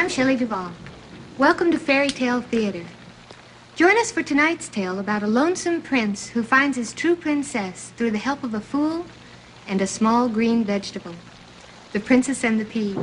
I'm Shelley Duvall. Welcome to Fairy Tale Theater. Join us for tonight's tale about a lonesome prince who finds his true princess through the help of a fool and a small green vegetable. The Princess and the Pea.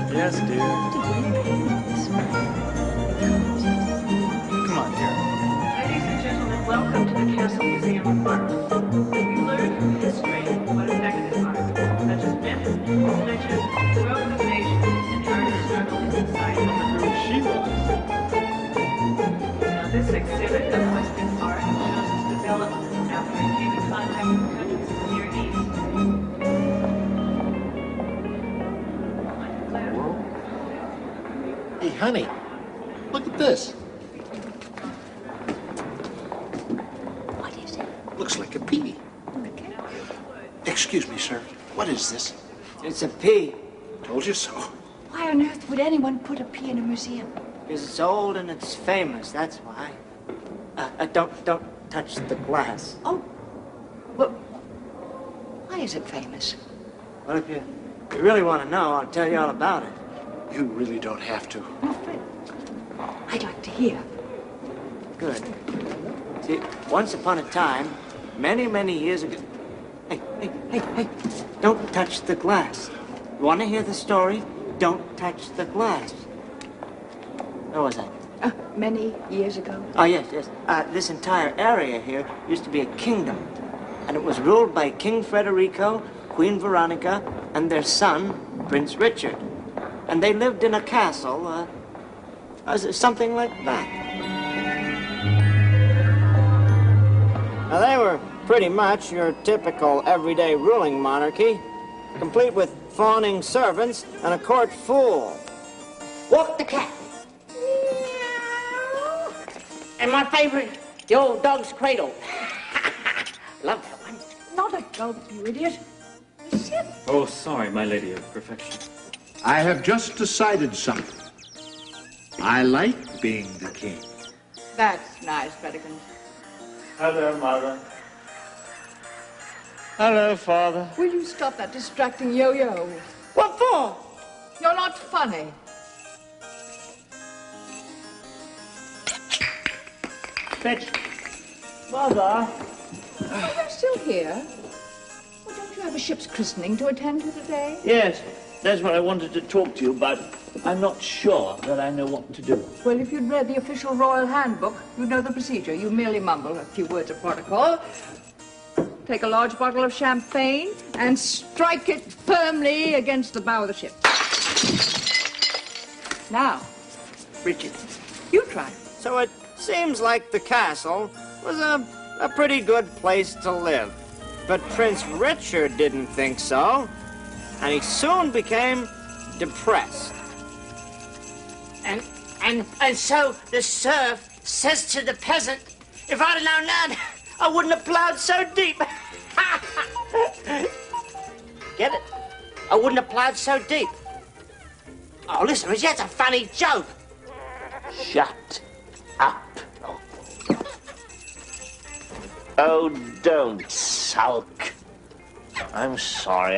Yes, dear. Come on, dear. Ladies and gentlemen, welcome to the Castle Museum of Art. We learn from history what affected art, such as myth, legend, growth of nations, and art struggle in society. She was. Now, this exhibit of Western art shows its development after it came in contact with countries of the Near East. Hey, honey, look at this. What is it? Looks like a pea. Excuse me, sir. What is this? It's a pea. Told you so. Why on earth would anyone put a pea in a museum? Because it's old and it's famous, that's why. Don't touch the glass. Oh, well, why is it famous? Well, if you really want to know, I'll tell you all about it. You really don't have to. No, Fred, I'd like to hear. Good. See, once upon a time, many, many years ago... Hey, don't touch the glass. You want to hear the story? Don't touch the glass. Where was I? Many years ago. Oh, yes. This entire area here used to be a kingdom. And it was ruled by King Federico, Queen Veronica, and their son, Prince Richard. And they lived in a castle, something like that. Now, they were pretty much your typical everyday ruling monarchy, complete with fawning servants and a court fool. Walk the cat. And my favorite, the old dog's cradle. Love that one. Not a dog, you idiot. A ship. Oh, sorry, my lady of perfection. I have just decided something. I like being the king. That's nice, Peregrine. Hello, Mother. Hello, Father. Will you stop that distracting yo-yo? What for? You're not funny. Fetch. Mother. Oh, you're still here? Well, don't you have a ship's christening to attend to today? Yes, that's what I wanted to talk to you about. I'm not sure that I know what to do. Well, if you'd read the official royal handbook, you'd know the procedure. You merely mumble a few words of protocol, take a large bottle of champagne, and strike it firmly against the bow of the ship. Now, Richard, you try. So it seems like the castle was a pretty good place to live. But Prince Richard didn't think so, and he soon became depressed. And so the serf says to the peasant, if I'd have known that, I wouldn't have plowed so deep. Get it? I wouldn't have plowed so deep. Oh, listen, Richie, that's a funny joke. Shut up. Oh, don't sulk. I'm sorry,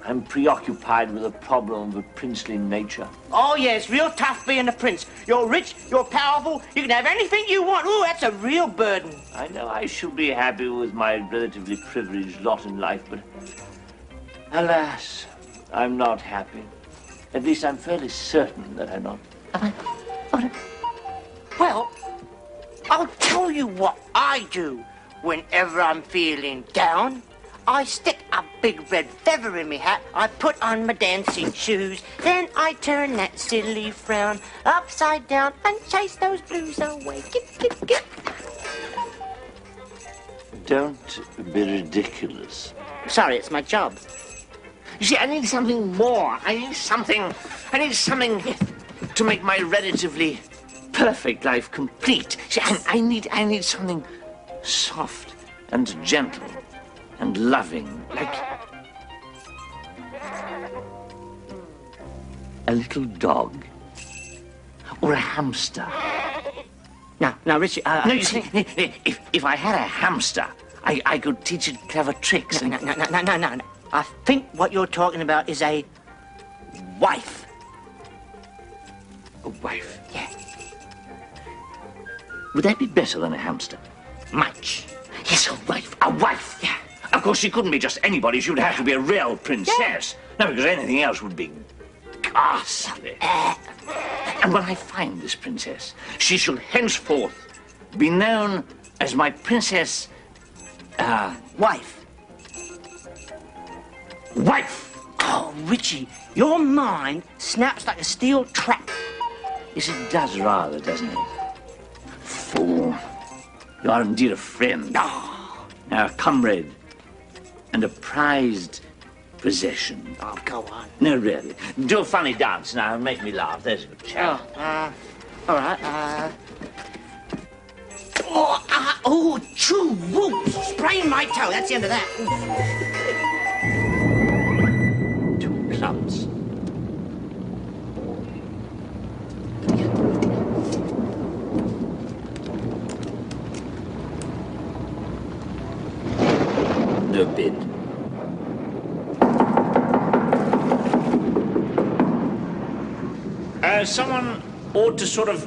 I'm preoccupied with a problem of a princely nature. Oh, yeah, it's real tough being a prince. You're rich, you're powerful, you can have anything you want. Ooh, that's a real burden. I know I should be happy with my relatively privileged lot in life, but alas, I'm not happy. At least I'm fairly certain that I'm not. Well, I'll tell you what I do whenever I'm feeling down. I stick a big red feather in me hat, I put on my dancing shoes, then I turn that silly frown upside down and chase those blues away. Get. Don't be ridiculous. Sorry, it's my job. You see, I need something more. I need something to make my relatively perfect life complete. See, I need something soft and gentle and loving, like a little dog or a hamster. Now, Richie, No, you see, if I had a hamster, I could teach it clever tricks. No. I think what you're talking about is a wife. A wife? Yeah. Would that be better than a hamster? Much. Yes, a wife. A wife. Yeah. Of course, she couldn't be just anybody. She would have to be a real princess. No, because anything else would be ghastly. And when I find this princess, she shall henceforth be known as my princess, Wife. wife. Oh, Richie, your mind snaps like a steel trap. Yes, it does rather, doesn't it? Fool. You are indeed a friend. Oh, A comrade. And a prized possession. oh, go on. No, really. Do a funny dance now and make me laugh. There's a good chap. All right, choo, woo, sprain my toe. That's the end of that. 2 clubs. No bid. Someone ought to sort of,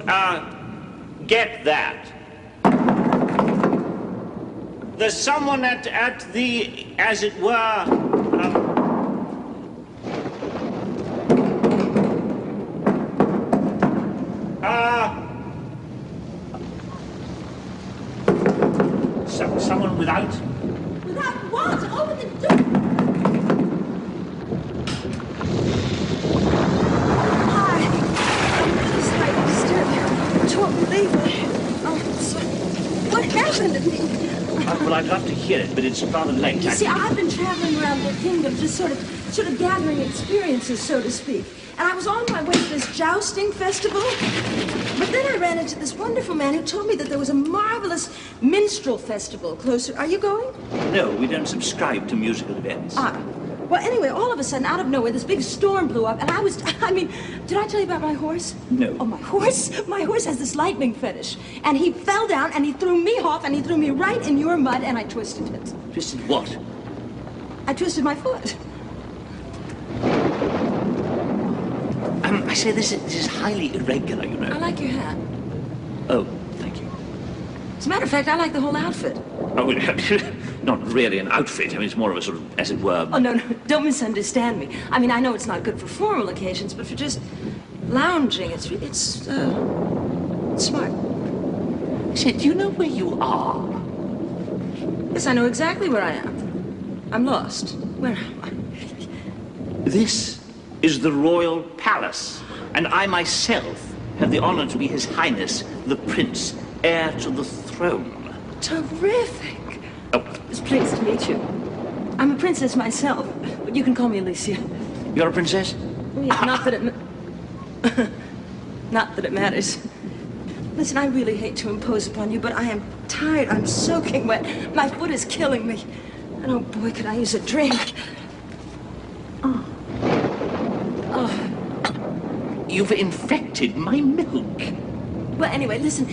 get that. There's someone at the, as it were, someone without. Without what? Open the door! Hi. I'm sorry to disturb you. Don't believe me. Oh, sorry. What happened to me? Well, I'd love to hear it, but it's rather late. You see, I've been traveling around the kingdom, just sort of gathering experiences, so to speak. And I was on my way to this jousting festival, but then I ran into this wonderful man who told me that there was a marvelous minstrel festival closer. Are you going? No, we don't subscribe to musical events. Well, anyway, all of a sudden, out of nowhere, this big storm blew up, and did I tell you about my horse? No. Oh, my horse? My horse has this lightning fetish, and he fell down, and he threw me off, and he threw me right in your mud, and I twisted it. Twisted what? I twisted my foot. I say this is highly irregular, you know. I like your hat. Oh, thank you. As a matter of fact, I like the whole outfit. Oh, not really an outfit. I mean, it's more of a sort of, as it were... Oh, no, don't misunderstand me. I mean, I know it's not good for formal occasions, but for just lounging, it's smart. Say, do you know where you are? Yes, I know exactly where I am. I'm lost. Where am I? This is the royal palace, and I myself have the honor to be His Highness, the Prince, heir to the throne. Terrific. Oh, It's pleased to meet you. I'm a princess myself, but you can call me Alicia. you're a princess? Yeah, not that it not that it matters. Listen, I really hate to impose upon you, but I am tired. I'm soaking wet. My foot is killing me. And oh boy, could I use a drink. You've infected my milk. Well, anyway, listen.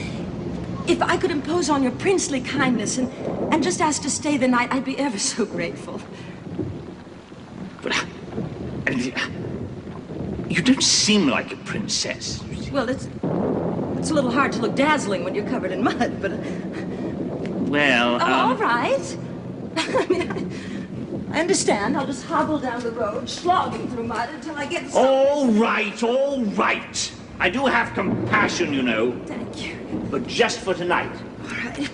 If I could impose on your princely kindness and just ask to stay the night, I'd be ever so grateful. But you don't seem like a princess. Well, it's a little hard to look dazzling when you're covered in mud, but... Well, Oh, all right. I mean, I understand. I'll just hobble down the road, slogging through mud until I get... All right, all right. I do have compassion, you know. Thank you. But just for tonight. All right.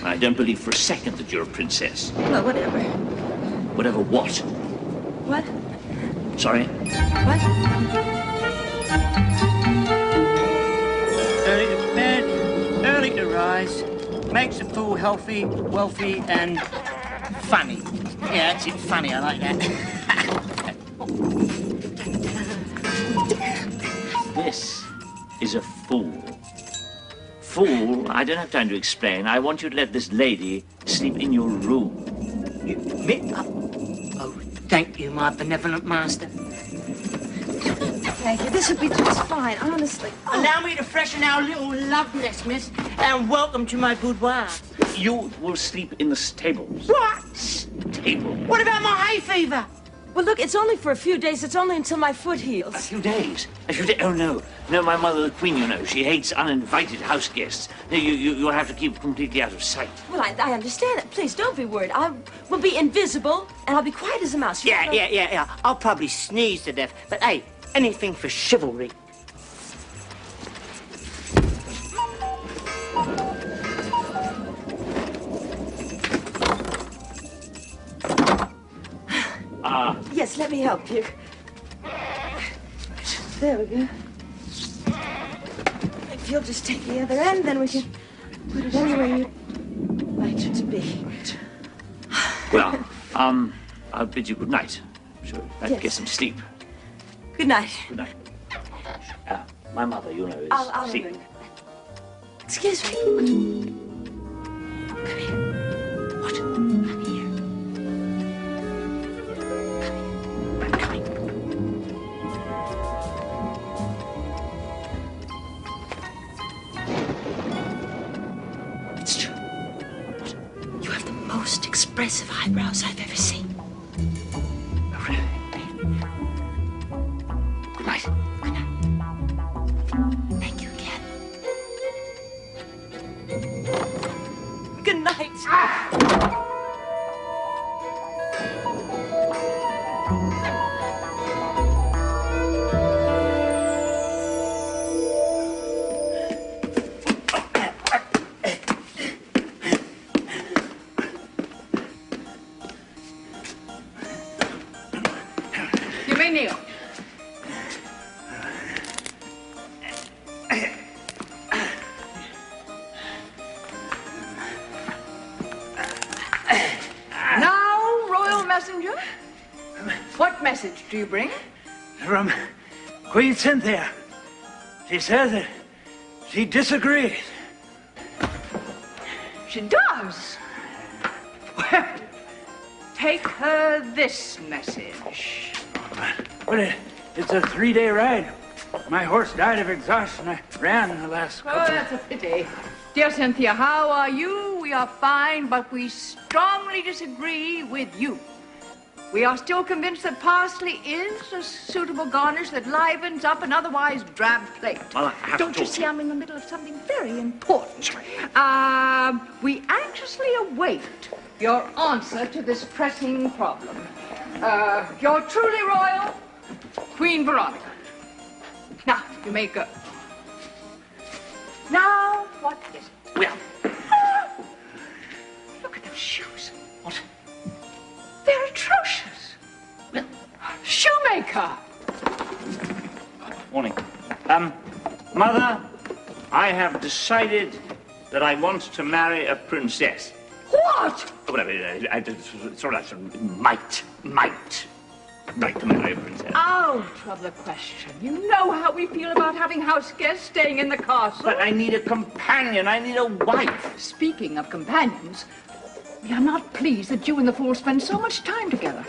I don't believe for a second that you're a princess. Well, whatever. Whatever what? What? Sorry? What? Early to bed, early to rise. makes a fool healthy, wealthy, and funny. Yeah, that's it, funny. I like that. This is a fool. Fool, I don't have time to explain. I want you to let this lady sleep in your room. Oh, thank you, my benevolent master. Thank you. This will be just fine, honestly. Allow me to freshen our little love nest, miss, and welcome to my boudoir. You will sleep in the stables. What? Stable. What about my hay fever? Well, look, it's only for a few days. It's only until my foot heals. A few days. Oh, no. No, my mother, the Queen, you know, she hates uninvited house guests. No, you'll have to keep completely out of sight. Well, I understand that. Please, don't be worried. I will be invisible, and I'll be quiet as a mouse. Yeah. I'll probably sneeze to death, but hey, anything for chivalry. Yes, let me help you. There we go. If you'll just take the other end, then we can put it anywhere you'd like it to be. Well, I'll bid you good night. Sure, I'd get some sleep. Good night. Good night. My mother, you know, is I'll sick. ring. Excuse me. Come here. What? Come here. I'm coming. It's true. You have the most expressive eyebrows I've ever seen. Oh, really? Good night. Good night. Thank you again. Good night. You may kneel. Now, royal messenger, what message do you bring? From Queen Cynthia. She says that she disagrees. She does. Well, take her this message. But it's a 3-day ride. My horse died of exhaustion. I ran the last Oh, couple. that's a pity. Dear Cynthia, how are you? We are fine, but we strongly disagree with you. We are still convinced that parsley is a suitable garnish that livens up an otherwise drab plate. Well, I have Don't to you talk see to I'm in the middle of something very important? We anxiously await your answer to this pressing problem. You're truly royal, Queen Veronica. Now, you may go. Now, what is it? Well, Look at those shoes. what? They're atrocious. Well, Shoemaker! morning. Mother, I have decided that I want to marry a princess. What? Oh, whatever, it's all right. Might like to marry a princess. Out of the question. You know how we feel about having house guests staying in the castle. But I need a companion. I need a wife. Speaking of companions, we are not pleased that you and the fool spend so much time together.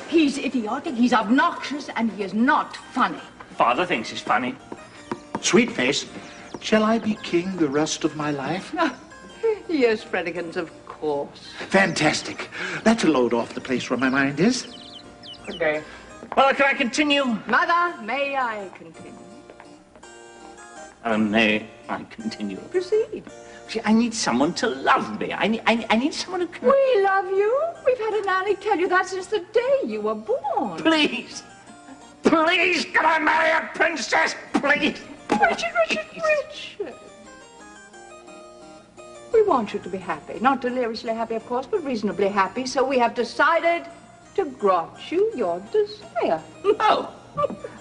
He's idiotic, he's obnoxious, and he is not funny. Father thinks he's funny. Sweet face, shall I be king the rest of my life? Yes, Fredikins, of course. Fantastic. That's a load off the place where my mind is. Good day. Well, can I continue? Mother, may I continue? May I continue? Proceed. See, I need someone to love me. I need someone who can... We love you. We've had a nanny tell you that since the day you were born. Please, can I marry a princess? Please. Richard. We want you to be happy. Not deliriously happy, of course, but reasonably happy. So we have decided to grant you your desire. Oh,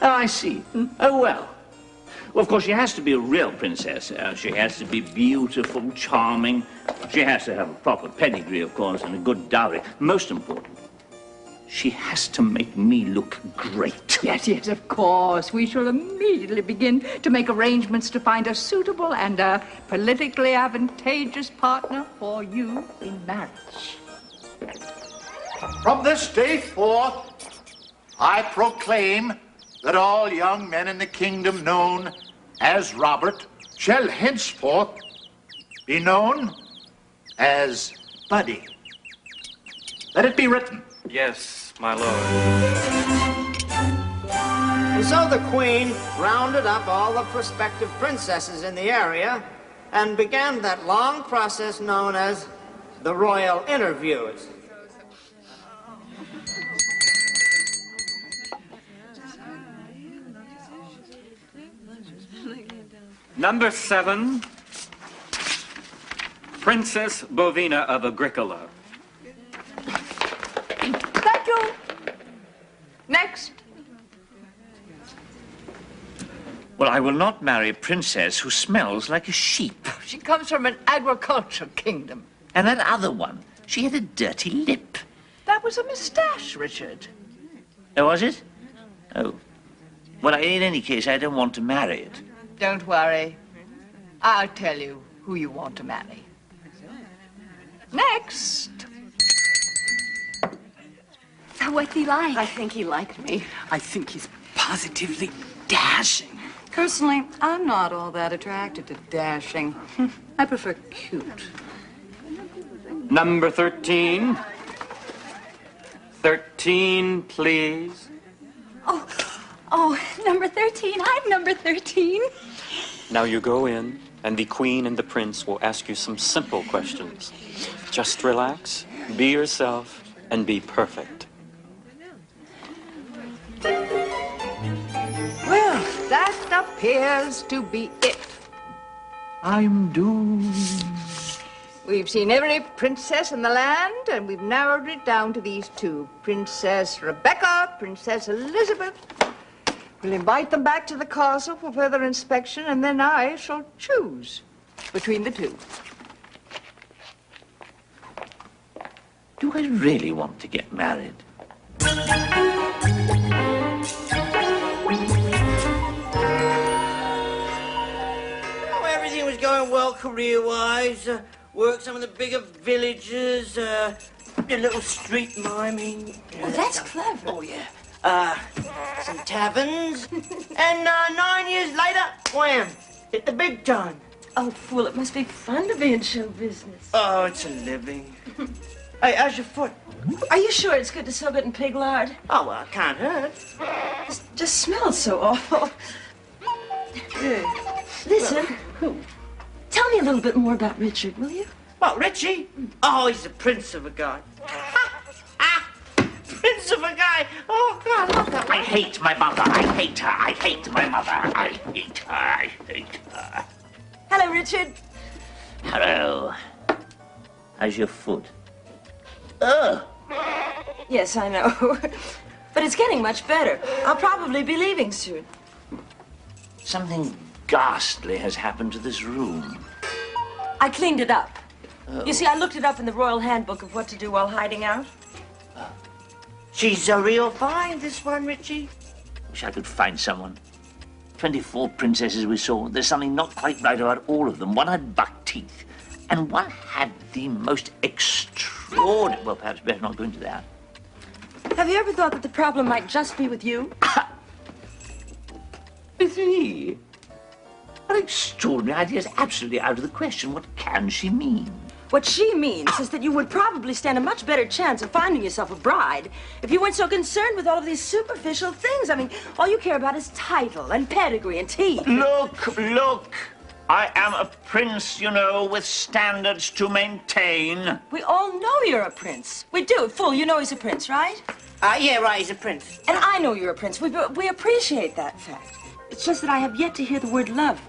I see. Oh, well. Well, of course, she has to be a real princess. She has to be beautiful, charming. She has to have a proper pedigree, of course, and a good dowry. Most important, she has to make me look great. Yes, yes, of course. We shall immediately begin to make arrangements to find a suitable and a politically advantageous partner for you in marriage. From this day forth, I proclaim that all young men in the kingdom known as Robert shall henceforth be known as Buddy. Let it be written. Yes, my lord. And so the queen rounded up all the prospective princesses in the area and began that long process known as the royal interviews. Number 7, Princess Bovina of Agricola. Thank you. Next. Well, I will not marry a princess who smells like a sheep. She comes from an agricultural kingdom. And that other one, she had a dirty lip. That was a moustache, Richard. Oh, was it? Oh. Well, in any case, I don't want to marry it. Don't worry. I'll tell you who you want to marry. Next. What's he like? I think he liked me. I think he's positively dashing. Personally, I'm not all that attracted to dashing. I prefer cute. Number 13. 13, please. Oh, number 13. I'm number 13. Now you go in, and the queen and the prince will ask you some simple questions. Just relax, be yourself, and be perfect. Well, that appears to be it. I'm doomed. We've seen every princess in the land, and we've narrowed it down to these two. Princess Rebecca, Princess Elizabeth. We'll invite them back to the castle for further inspection, and then I shall choose between the two. Do I really want to get married? Oh, everything was going well career-wise. Worked some of the bigger villages, did a little street miming. Oh, that's clever. Oh, yeah. Some taverns. And 9 years later, wham, hit the big time. Oh, fool, it must be fun to be in show business. Oh, it's a living. Hey, how's your foot? Are you sure it's good to soak it in pig lard? Oh, well, it can't hurt. It just smells so awful. Listen, tell me a little bit more about Richard, will you? What, Richie? Oh, he's a prince of a guy. Prince of a guy. Oh, God, I love that one. I hate my mother. I hate her. I hate my mother. I hate her. I hate her. Hello, Richard. Hello. How's your foot? Ugh. Yes, I know. But it's getting much better. I'll probably be leaving soon. Something ghastly has happened to this room. I cleaned it up. You see, I looked it up in the Royal Handbook of what to do while hiding out. She's a real find, this one, Richie. Wish I could find someone. 24 princesses we saw. There's something not quite right about all of them. One had buck teeth, and one had the most extraordinary... Well, perhaps better not go into that. Have you ever thought that the problem might just be with you? With me? What extraordinary idea is absolutely out of the question. What can she mean? What she means is that you would probably stand a much better chance of finding yourself a bride if you weren't so concerned with all of these superficial things. I mean, all you care about is title and pedigree and teeth. Look! I am a prince, you know, with standards to maintain. We all know you're a prince. We do. Fool, you know he's a prince, right? Yeah, right, he's a prince. And I know you're a prince. We appreciate that fact. It's just that I have yet to hear the word love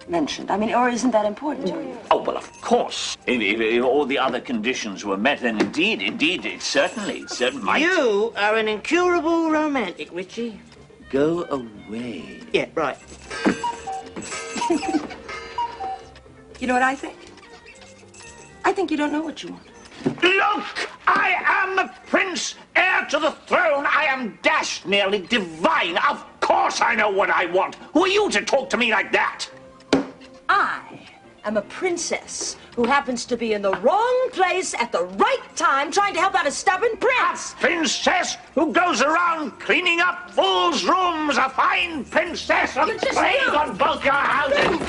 mentioned. I mean, or isn't that important to you? Oh, well, of course. If all the other conditions were met, then indeed, it certainly might. You are an incurable romantic, Richie. Go away. Yeah, right. You know what I think? I think you don't know what you want. Look! I am the prince, heir to the throne. I am dashed nearly divine. Of course I know what I want. Who are you to talk to me like that? I am a princess who happens to be in the wrong place at the right time trying to help out a stubborn prince. A princess who goes around cleaning up fools' rooms. A fine princess. A plague on both your houses.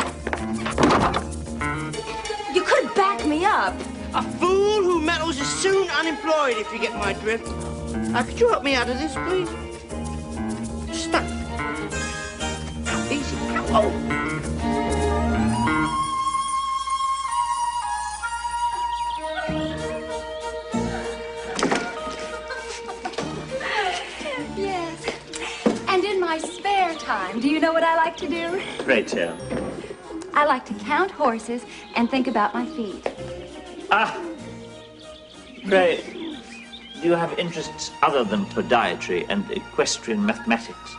You could back me up. A fool who meddles is soon unemployed, if you get my drift. Could you help me out of this, please? Stuck. Easy. Oh. Yes. And in my spare time, do you know what I like to do? Pray tell. I like to count horses and think about my feet. Ah. Pray, do you have interests other than podiatry and equestrian mathematics?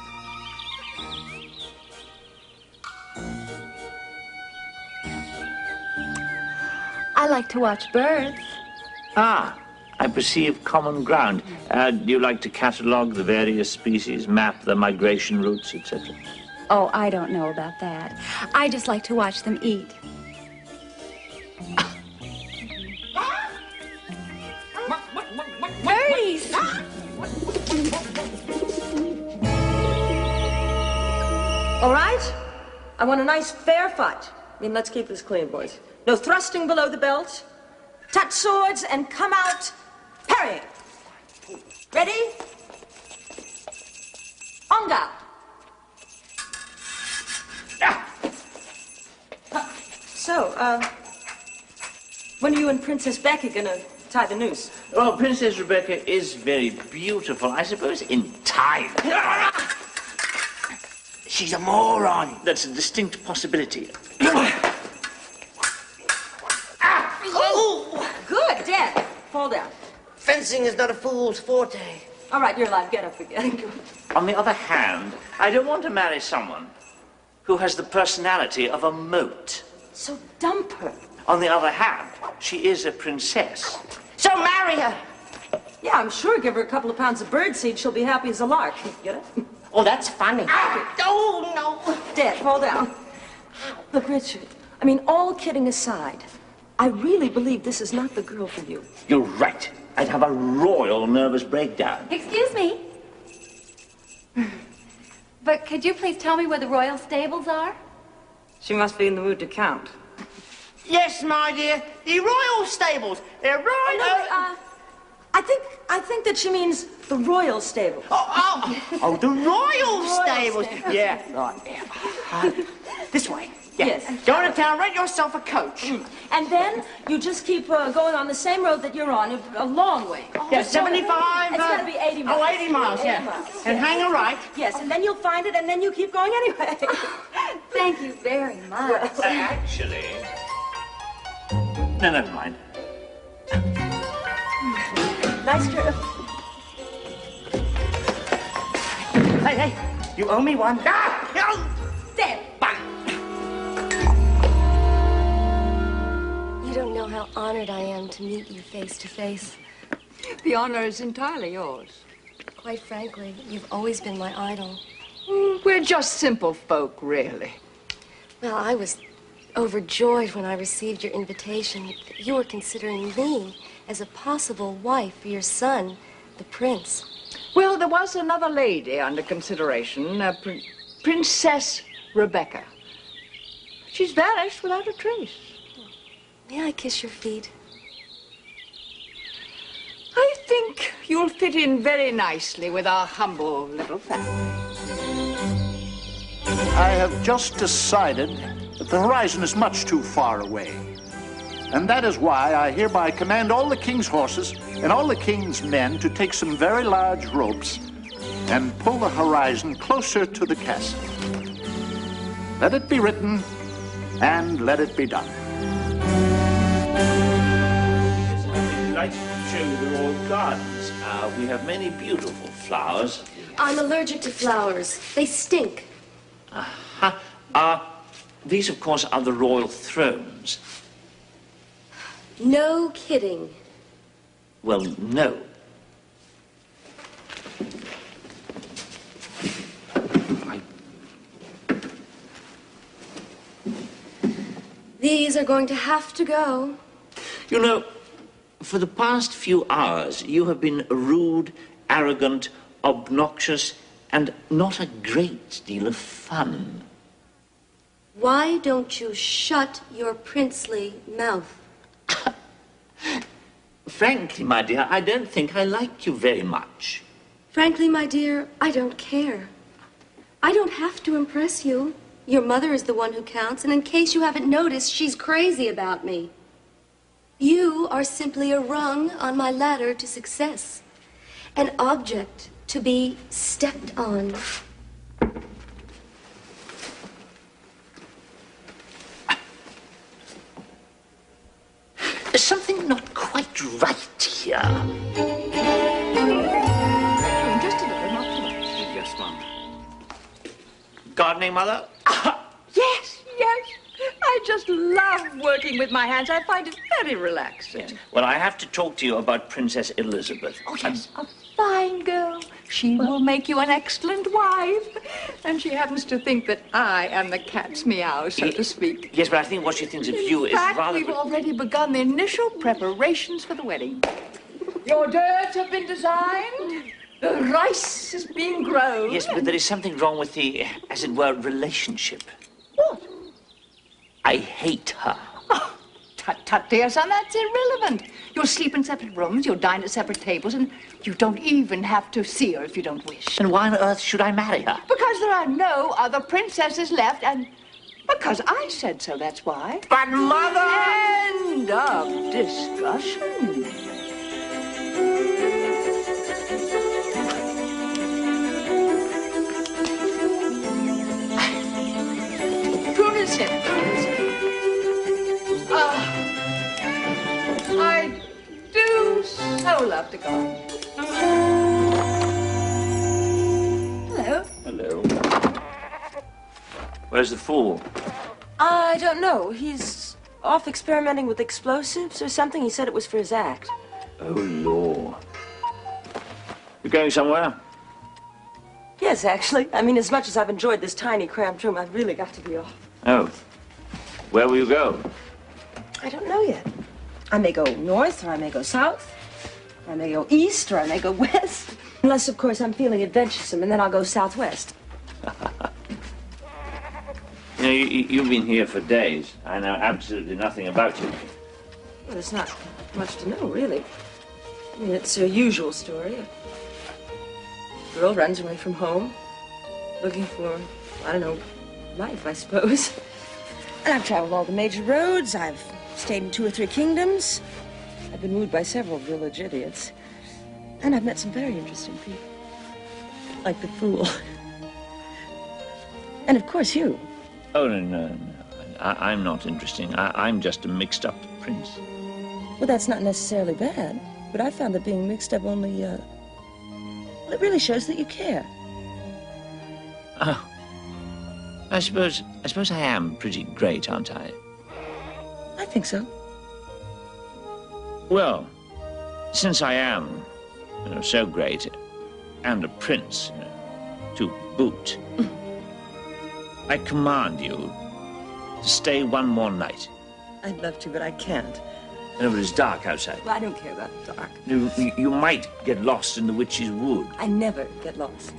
I like to watch birds. Ah, I perceive common ground. Do you like to catalogue the various species, map the migration routes, etc.? Oh, I don't know about that. I just like to watch them eat. Birdies! All right? I want a nice fair fight. I mean, let's keep this clean, boys. No thrusting below the belt. Touch swords and come out parrying. Ready? Onga. So, when are you and Princess Becky gonna tie the noose? Well, Princess Rebecca is very beautiful. I suppose in time. She's a moron. That's a distinct possibility. Oh! Good, Dad. Fall down. Fencing is not a fool's forte. All right, you're alive. Get up again. On the other hand, I don't want to marry someone who has the personality of a moat. So dump her. On the other hand, she is a princess. So marry her. Yeah, I'm sure give her a couple of pounds of birdseed, she'll be happy as a lark. Get it? Oh, that's funny. Oh, no. Dad, fall down. Look, Richard, I mean, all kidding aside, I really believe this is not the girl for you. You're right. I'd have a royal nervous breakdown. Excuse me. But could you please tell me where the royal stables are? She must be in the mood to count. Yes, my dear. The royal stables. They're right. I think that she means the royal stable. Oh, the royal stables. Yeah, right. This way. Yeah. Yes. Go into town, rent yourself a coach. And then you just keep going on the same road that you're on, a long way. Yeah, 75. It's got to be 80 miles. Oh, 80 miles, yeah. 80 miles. And hang a right. Yes, and then you'll find it, and then you keep going anyway. Thank you very much. Actually... No, never mind. Nice trip. Hey, you owe me one. There. You don't know how honored I am to meet you face to face. The honor is entirely yours. Quite frankly, you've always been my idol. We're just simple folk, really. Well, I was overjoyed when I received your invitation. You were considering me as a possible wife for your son, the prince. Well, there was another lady under consideration, Princess Rebecca. She's vanished without a trace. May I kiss your feet? I think you'll fit in very nicely with our humble little family. I have just decided that the horizon is much too far away. And that is why I hereby command all the king's horses and all the king's men to take some very large ropes and pull the horizon closer to the castle. Let it be written, and let it be done. I'd like to show you the royal gardens. We have many beautiful flowers. I'm allergic to flowers. They stink. these, of course, are the royal thrones. No kidding. Well, no. These are going to have to go. You know, for the past few hours, you have been rude, arrogant, obnoxious, and not a great deal of fun. Why don't you shut your princely mouth? Frankly, my dear, I don't think I like you very much. Frankly, my dear, I don't care. I don't have to impress you. Your mother is the one who counts, and in case you haven't noticed, she's crazy about me. You are simply a rung on my ladder to success, an object to be stepped on. There's something not quite right here. Just a little, not too much. Yes, Mom. Gardening, Mother? Yes, yes. I just love working with my hands. I find it very relaxing. Yes. Well, I have to talk to you about Princess Elizabeth. Oh, yes, a fine girl. She will make you an excellent wife. And she happens to think that I am the cat's meow, so to speak. Yes, but I think what she thinks of you In is fact, rather... we've already begun the initial preparations for the wedding. The hors d'oeuvres have been designed. The rice is being grown. Yes, but there is something wrong with the, as it were, relationship. What? I hate her. Oh, tut, tut, dear son, that's irrelevant. You'll sleep in separate rooms, you'll dine at separate tables, and you don't even have to see her if you don't wish. And why on earth should I marry her? Because there are no other princesses left, and because I said so, that's why. But, Mother! End of discussion. Prudence here. I do so love to garden. Hello. Hello. Where's the fool? I don't know. He's off experimenting with explosives or something. He said it was for his act. Oh, Lord. You going somewhere? Yes, actually. I mean, as much as I've enjoyed this tiny, cramped room, I've really got to be off. Oh. Where will you go? I don't know yet. I may go north, or I may go south. Or I may go east, or I may go west. Unless, of course, I'm feeling adventuresome, and then I'll go southwest. You know, you've been here for days. I know absolutely nothing about you. Well, there's not much to know, really. I mean, it's a usual story. A girl runs away from home, looking for, I don't know, life, I suppose. And I've traveled all the major roads. I've stayed in 2 or 3 kingdoms. I've been wooed by several village idiots. And I've met some very interesting people. Like the fool. And, of course, you. Oh, no. I'm not interesting. I'm just a mixed-up prince. Well, that's not necessarily bad. But I found that being mixed up only, well, it really shows that you care. Oh. I suppose I am pretty great, aren't I? I think so. Well, since I am, so great, and a prince, to boot, I command you to stay one more night. I'd love to, but I can't. No, but it's dark outside. Well, I don't care about the dark. You might get lost in the witch's wood. I never get lost.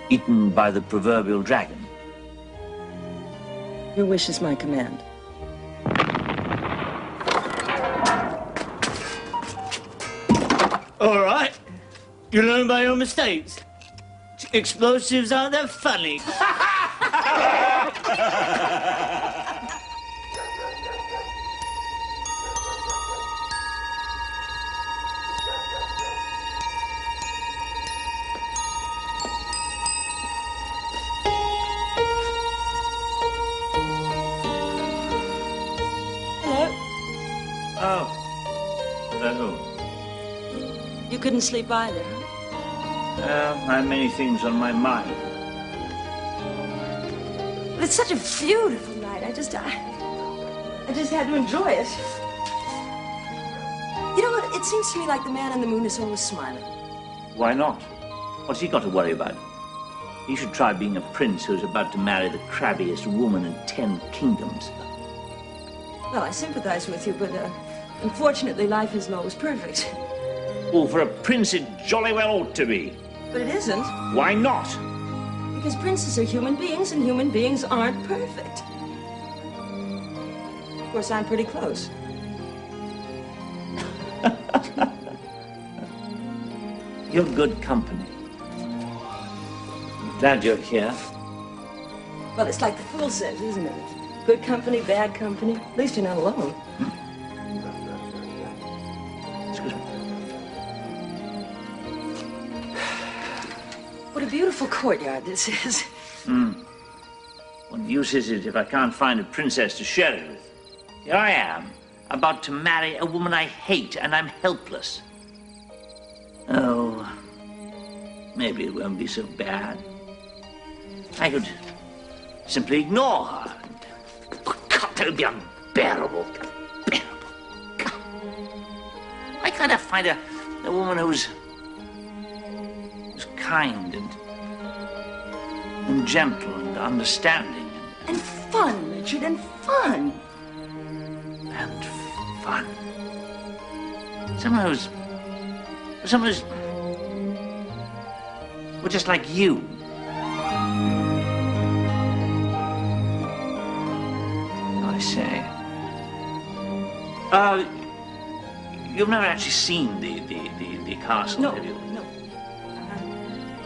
Eaten by the proverbial dragon. Your wish is my command. All right. You learn by your mistakes. Explosives aren't that funny. Oh. Hello. You couldn't sleep either, huh? I have many things on my mind. But it's such a beautiful night. I just had to enjoy it. You know what? It seems to me like the man in the moon is always smiling. Why not? What's he got to worry about? He should try being a prince who's about to marry the crabbiest woman in 10 kingdoms. Well, I sympathize with you, but unfortunately, life isn't always perfect. Well, for a prince, it jolly well ought to be. But it isn't. Why not? Because princes are human beings, and human beings aren't perfect. Of course, I'm pretty close. You're good company. I'm glad you're here. Well, it's like the fool says, isn't it? Good company, bad company. At least you're not alone. Excuse me. What a beautiful courtyard this is. What use is it if I can't find a princess to share it with? Here I am, about to marry a woman I hate, and I'm helpless. Oh, maybe it won't be so bad. I could simply ignore her. God, that would be unbearable. God. Why can't I find a woman who's kind and gentle and understanding and fun, Richard, and fun. And fun. Someone who's well, just like you. I say. You've never actually seen the castle, No, have you? no.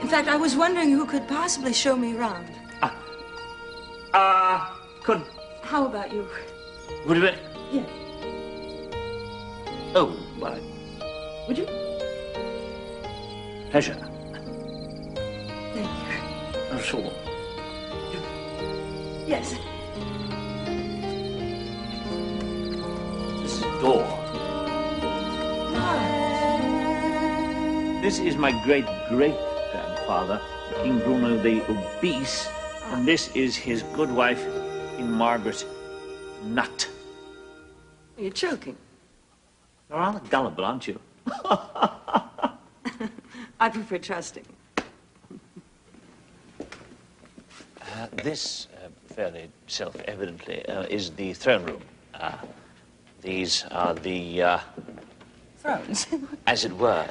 In fact, I was wondering who could possibly show me around. Could... How about you? Would it? Yeah. Oh, well, Would you? pleasure. Thank you. Oh, sure. Yes. This is the door. This is my great-great-grandfather, King Bruno the Obese, and this is his good wife, King Margaret Nut. You're joking. You're rather gullible, aren't you? I prefer trusting. This, fairly self-evidently, is the throne room. These are the, Thrones? as it were.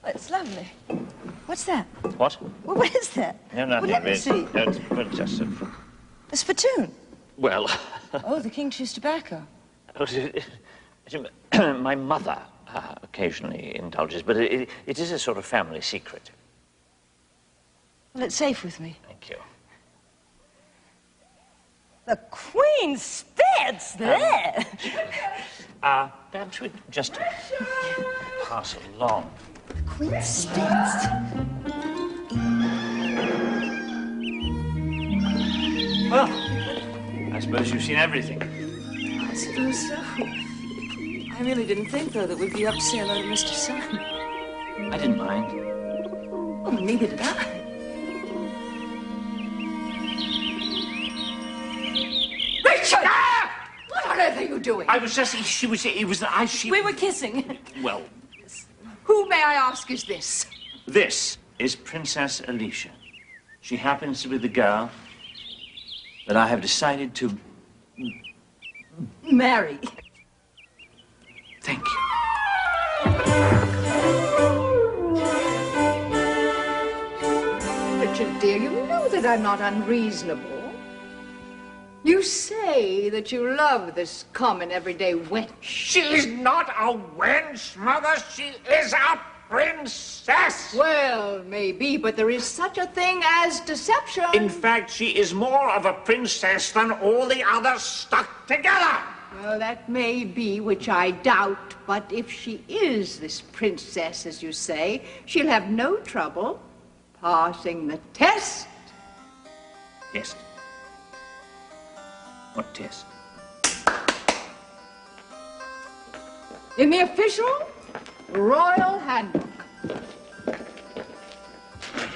Oh, it's lovely. What's that? What? Well, what is that? No, nothing. Well, let me see. It's just a... A spittoon. Well... Oh, the king chews tobacco. My mother occasionally indulges, but it is a sort of family secret. Well, it's safe with me. Thank you. The Queen spits there. Perhaps we'd just pass along. The Queen spits. Well, I suppose you've seen everything. I suppose so. I really didn't think, though, that we'd be up to see hello to Mr. Sun. I didn't mind. Oh, neither did I. Richard! Ah! What on earth are you doing? I was just, she... We were kissing. Well, Who, may I ask, is this? this is Princess Alicia. She happens to be the girl that I have decided to... Marry. Thank you. Richard, dear, you know that I'm not unreasonable. You say that you love this common, everyday wench. She's not a wench, Mother. She is a princess. Well, maybe, but there is such a thing as deception. In fact, she is more of a princess than all the others stuck together. Well, that may be, which I doubt, but if she is this princess, as you say, she'll have no trouble passing the test. Test? What test? In the official Royal Handbook.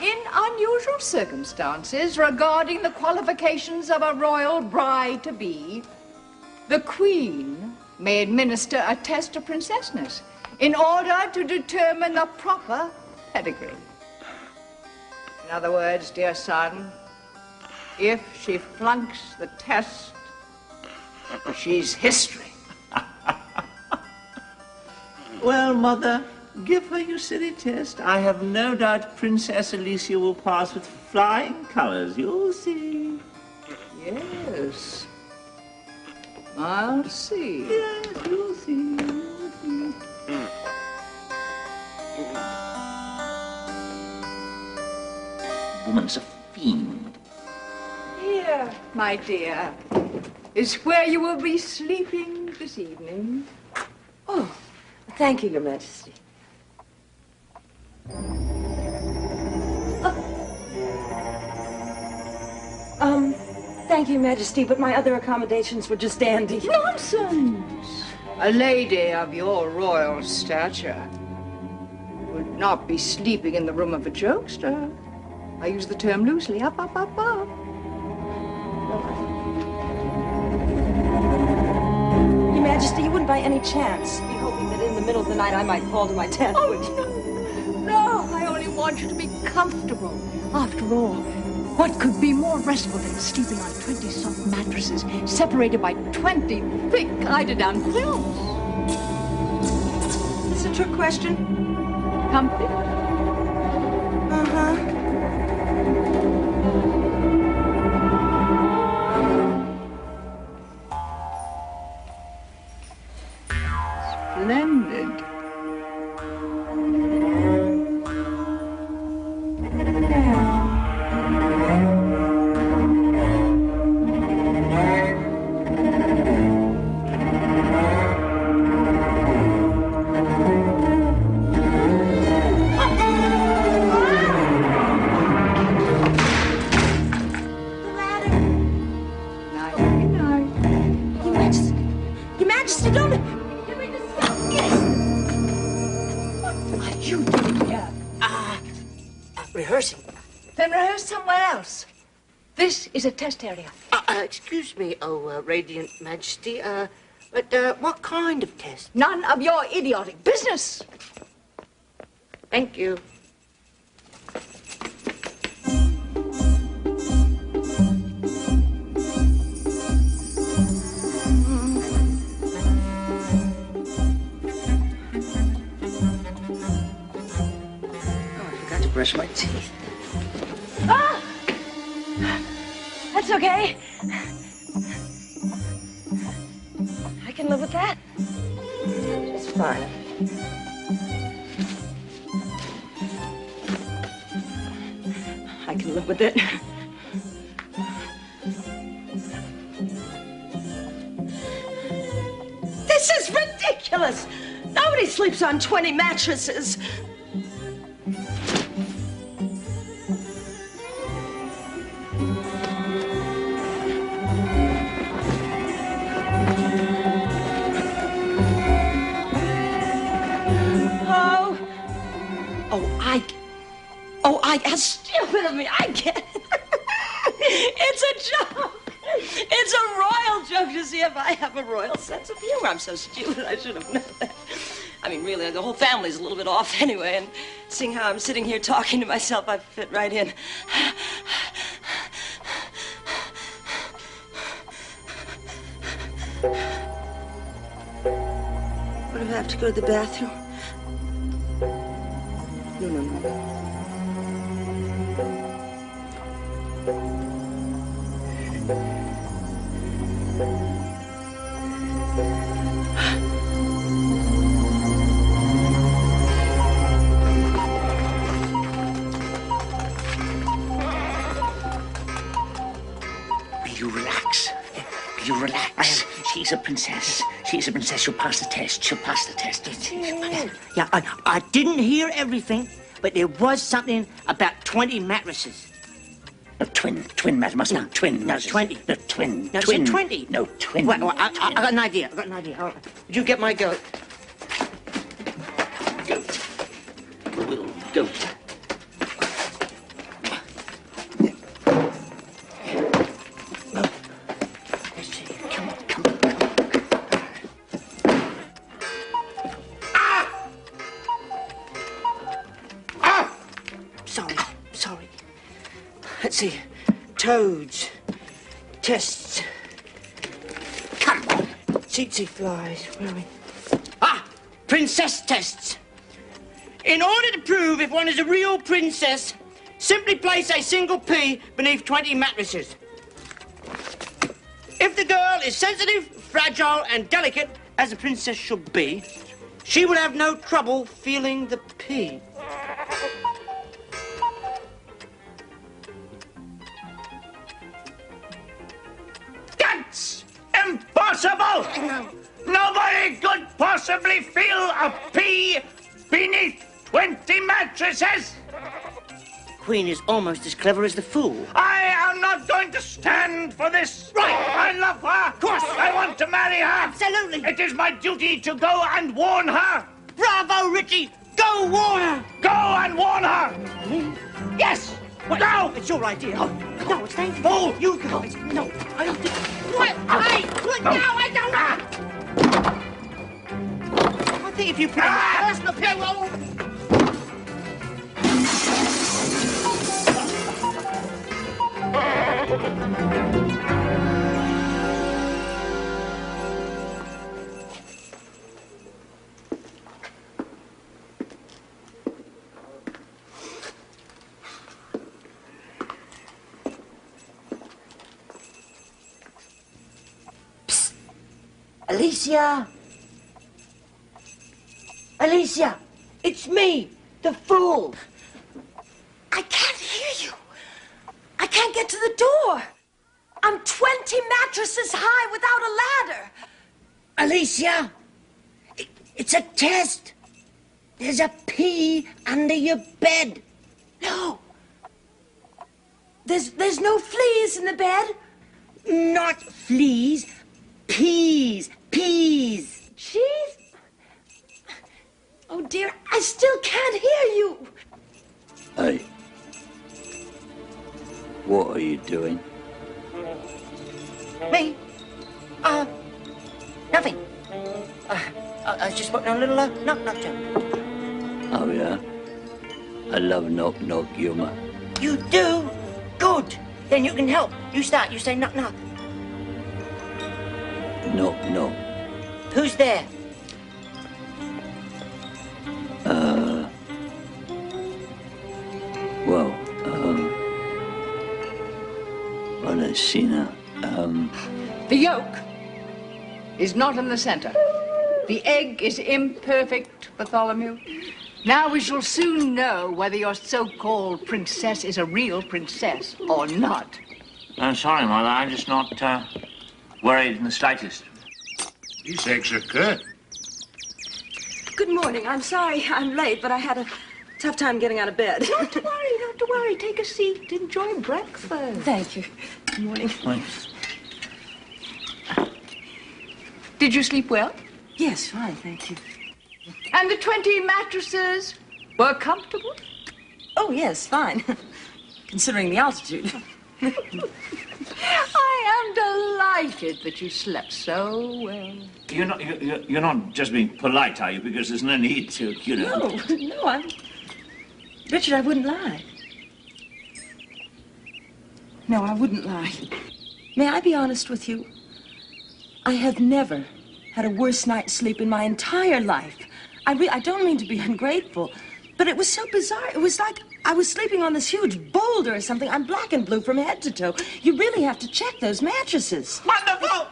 in unusual circumstances regarding the qualifications of a royal bride-to-be, the Queen may administer a test of princessness in order to determine the proper pedigree. In other words, dear son, if she flunks the test, she's history. Well, Mother, give her your silly test. I have no doubt Princess Alicia will pass with flying colors. You'll see. Yes. I'll see. Yes, you'll see. You'll see. Woman's a fiend. Here, my dear, is where you will be sleeping this evening. Oh, thank you, Your Majesty. Thank you, Majesty, but my other accommodations were just dandy. Nonsense! A lady of your royal stature would not be sleeping in the room of a jokester. I use the term loosely. Up, up, up, up. Your Majesty, you wouldn't by any chance be hoping that in the middle of the night I might fall to my death, would you? No, I only want you to be comfortable. After all, what could be more restful than sleeping on 20 soft mattresses separated by 20 thick eiderdown quilts? Is this a trick question? Comfy? Uh-huh. Splendid. Your Majesty, don't... What are you doing here? Rehearsing. Then rehearse somewhere else. This is a test area. Excuse me, Radiant Majesty, but what kind of test? None of your idiotic business. Thank you. Brush my teeth. Ah! That's okay. I can live with that. It's fine. I can live with it. This is ridiculous! Nobody sleeps on 20 mattresses. How stupid of me. I get it. It's a joke. It's a royal joke to see if I have a royal sense of humor. I'm so stupid. I should have known that. I mean, really, the whole family's a little bit off anyway, and seeing how I'm sitting here talking to myself, I fit right in. What if I have to go to the bathroom? No. You relax. She's a princess. She's a princess. She'll pass the test. She'll pass the test. Yeah, I didn't hear everything, but there was something about 20 mattresses. No, twin matter must be twin. No, 20. No, twin. No, twin. 20. No, twin. Well, I got an idea. Did you get my goat? Goat. Little goat. sorry. Let's see. Toads. Tests. Come on. Tsetse flies. Where are we? Ah! Princess tests. In order to prove if one is a real princess, simply place a single pea beneath 20 mattresses. If the girl is sensitive, fragile, and delicate, as a princess should be, she will have no trouble feeling the pea. That's impossible! Nobody could possibly feel a pea beneath 20 mattresses! Queen is almost as clever as the fool. I am not going to stand for this. Right. I love her. Of course. I want to marry her. Absolutely. It is my duty to go and warn her. Bravo, Richie. Go warn her. Go and warn her. Me? Yes. What? Go. It's your idea. No, no it's dangerous. Fool. You go. No, I don't think... What? Hey, look, no, I don't... I think if you put a personal payroll... Psst. Alicia! Alicia! It's me, the fool! I can't hear you. I can't get to the door. I'm 20 mattresses high without a ladder. Alicia! It's a test. There's a pea under your bed. No. There's no fleas in the bed? Not fleas. Peas. Peas. Cheese? Oh, dear, I still can't hear you. Hey. What are you doing? Me? Nothing. I was just putting on a little knock-knock joke. Oh, yeah? I love knock-knock humor. You do? Good. Then you can help. You start. You say knock-knock. Knock-knock. Who's there? Well, well, let's see now. The yolk is not in the center. The egg is imperfect, Bartholomew. Now we shall soon know whether your so-called princess is a real princess or not. I'm sorry, Mother. I'm just not worried in the slightest. These eggs are good. Good morning. I'm sorry I'm late, but I had a tough time getting out of bed. Not to worry, not to worry. Take a seat. Enjoy breakfast. Thank you. Good morning. Thanks. Did you sleep well? Yes, fine, thank you. And the 20 mattresses were comfortable? Oh, yes, fine. Considering the altitude. I am delighted that you slept so well. You're not just being polite, are you? Because there's no need to, you know. No, I'm... Richard, I wouldn't lie. No, I wouldn't lie. May I be honest with you? I have never had a worse night's sleep in my entire life. I don't mean to be ungrateful, but it was so bizarre. It was like I was sleeping on this huge boulder or something. I'm black and blue from head to toe. You really have to check those mattresses. Wonderful!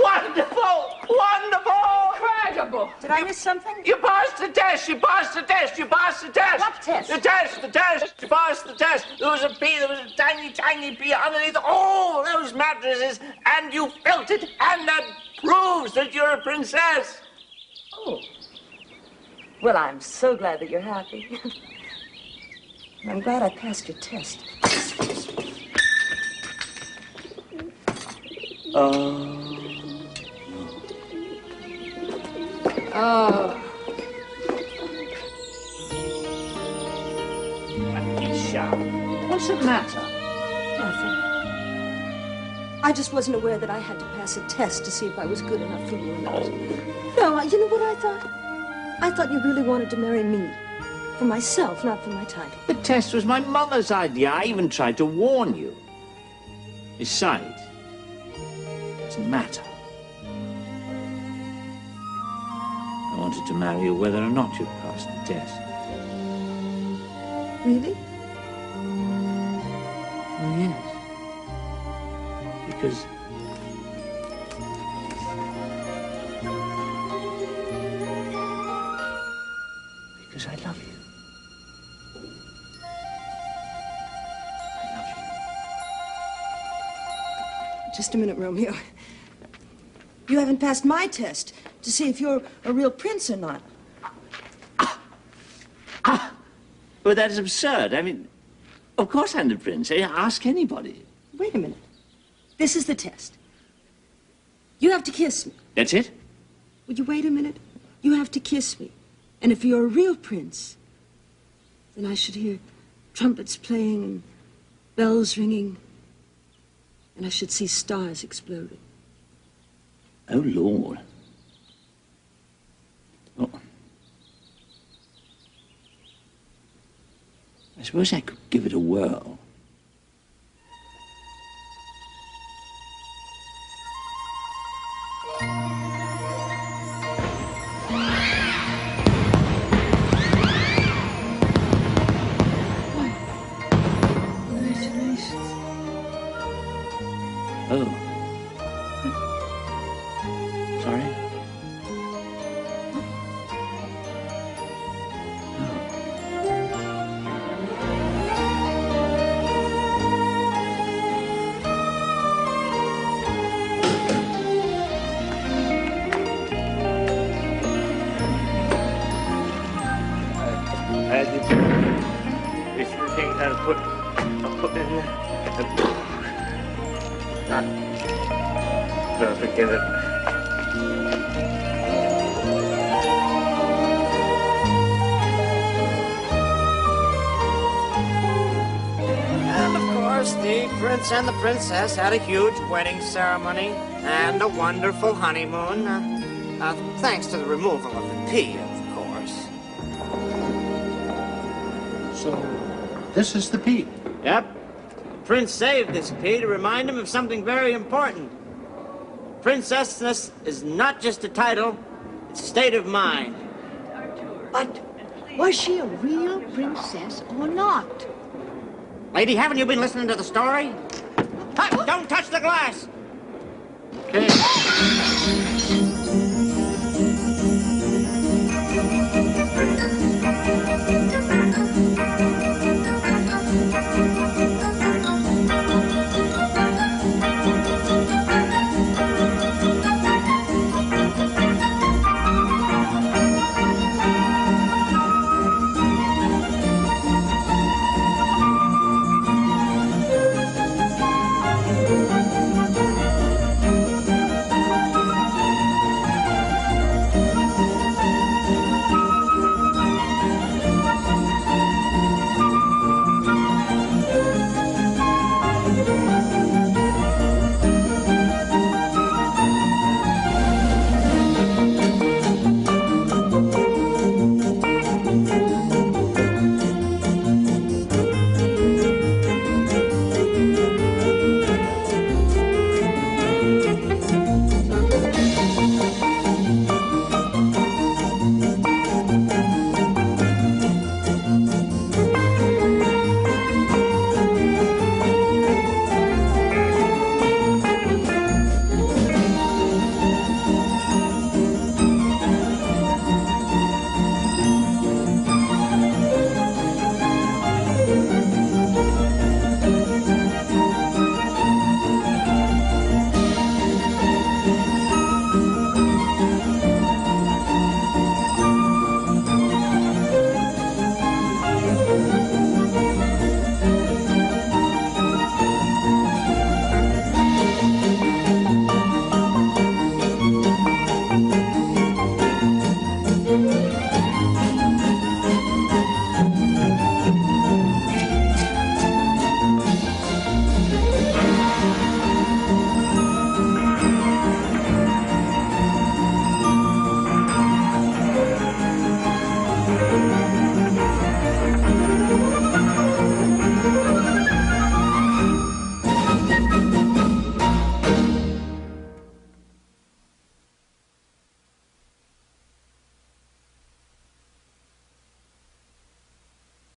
Wonderful! Wonderful! Incredible! Did I miss something? You passed the test! You passed the test! You passed the test! What test? The test! The test! You passed the test! There was a pea, there was a tiny, tiny pea underneath all those mattresses, and you felt it, and that proves that you're a princess! Oh. Well, I'm so glad that you're happy. I'm glad I passed your test. Oh. Alicia, What's the matter? Nothing. I just wasn't aware that I had to pass a test to see if I was good enough for you or not. No, you know what I thought? I thought you really wanted to marry me. For myself, not for my title. The test was my mother's idea. I even tried to warn you. Besides, it doesn't matter. I wanted to marry you whether or not you'd passed the test. Really? Oh, yes. Because I love you. Just a minute, Romeo. You haven't passed my test to see if you're a real prince or not. But that is absurd. I mean, of course I'm the prince. Ask anybody. Wait a minute. This is the test. You have to kiss me. That's it? Would you wait a minute? You have to kiss me. And if you're a real prince, then I should hear trumpets playing and bells ringing, and I should see stars exploding. Oh, Lord. Oh. I suppose I could give it a whirl. Oh. Sorry? This is the thing I'll put in there. Perfect, is it? And of course, the prince and the princess had a huge wedding ceremony and a wonderful honeymoon. Thanks to the removal of the P, of course. So, this is the P? Yep. Prince saved this P to remind him of something very important. Princessness is not just a title, it's a state of mind. But was she a real princess or not? Lady, haven't you been listening to the story? Don't touch the glass! Okay.